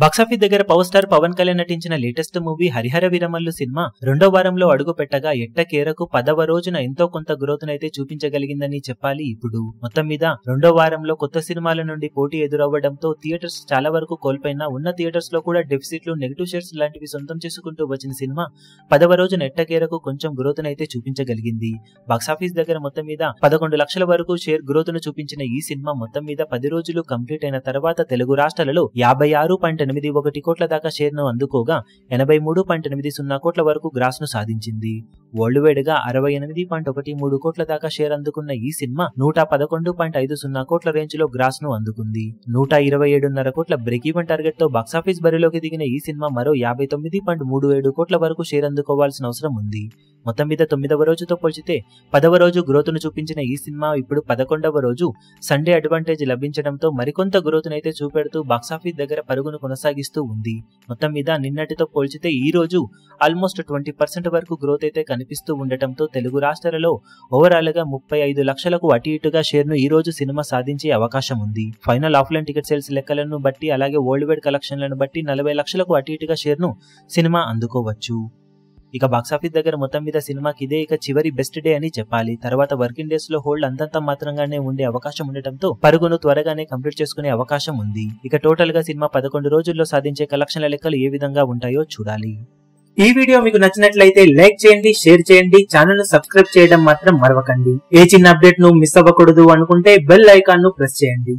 Box office దగ్గర power star Pawan Kalyan నటించిన latest movie Harihara Veeramallu cinema రెండో వారంలో అడుగు పెట్టగా ఎట్టకేరకు 10వ రోజున ఎంతో కొంత గ్రోత్ నైతే చూపించగలిగిందని చెప్పాలి. ఇప్పుడు మొత్తం మీద రెండో వారంలో కొత్త సినిమాల నుండి పోటీ ఎదురవ్వడంతో థియేటర్స్ చాలా వరకు కోల్పోయినా ఉన్న థియేటర్స్ లో కూడా డెఫిసిట్లు, నెగిటివ్ షేర్స్ లాంటివి సొంతం చేసుకుంటూ వచ్చిన సినిమా 10వ రోజున ఎట్టకేరకు కొంచెం గ్రోత్ నైతే చూపించగలిగింది. బాక్సాఫీస్ దగ్గర మొత్తం మీద 11 లక్షల వరకు షేర్ గ్రోత్ ను చూపించిన ఈ సినిమా మొత్తం మీద 10 రోజులు కంప్లీట్ అయిన తర్వాత తెలుగు రాష్ట్రాలలో 56.81 కోట్ల దాకా షేర్ ను అందుకోగా 83.80 కోట్ల వరకు గ్రాస్ ను సాధించింది. వరల్డ్ వైడ్ గా 68.13 కోట్ల దాకా షేర్ అందుకున్న ఈ సినిమా 111.50 కోట్ల రేంజ్ లో గ్రాస్ ను అందుకుంది. 127.5 కోట్ల బ్రేక్ ఈవెన్ టార్గెట్ తో బాక్సాఫీస్ బరిలోకి దిగిన ఈ సినిమా మరో 59.37 కోట్ల వరకు షేర్ అందుకోవాల్సిన అవసరం ఉంది. మొత్తం మీద 9వ రోజుతో పోల్చితే 10వ రోజు గ్రోత్ ను చూపించిన ఈ సినిమా ఇప్పుడు 11వ రోజు సండే అడ్వాంటేజ్ లభించడంతో మరికొంత గ్రోత్ నైతే చూపెడుతూ బాక్సాఫీస్ దగ్గర పరుగును కొనసాగిస్తూ ఉంది. మొత్తం మీద నిన్నటితో పోల్చితే ఈ రోజు ఆల్మోస్ట్ 20% వరకు గ్రోత్ అయితే కనిపిస్తూ ఉండటంతో తెలుగు రాష్ట్రాలలో ఓవరాల్ గా 35 లక్షలకు అటు ఇటుగా షేర్ ను ఈ రోజు సినిమా సాధించే అవకాశం ఉంది. ఫైనల్ ఆఫ్లైన్ టికెట్ సేల్స్ లెక్కలను బట్టి అలాగే వరల్డ్ వైడ్ కలెక్షన్లను బట్టి 40 లక్షలకు అటు ఇటుగా షేర్ ను సినిమా అందుకోవచ్చు. ఇక బాక్సాఫీస్ దగ్గర మొత్తం మీద సినిమాకి ఇదే ఇక చివరి బెస్ట్ డే అని చెప్పాలి. తర్వాత వర్కింగ్ డేస్ లో హోల్డ్ అంతంత మాత్రంగానే ఉండే అవకాశం ఉండటంతో పరుగును త్వరగానే కంప్లీట్ చేసుకునే అవకాశం ఉంది. ఇక టోటల్ గా సినిమా 11 రోజుల్లో సాధించే కలెక్షన్ల లెక్కలు ఏ విధంగా ఉంటాయో చూడాలి. ఈ వీడియో మీకు నచ్చినట్లయితే లైక్ చేయండి, షేర్ చేయండి, ఛానల్ ను సబ్స్క్రైబ్ చేయడం మాత్రం మరవకండి. ఏ చిన్న అప్డేట్ ను మిస్ అవ్వకూడదు అనుకుంటే బెల్ ఐకాన్ ను ప్రెస్ చేయండి.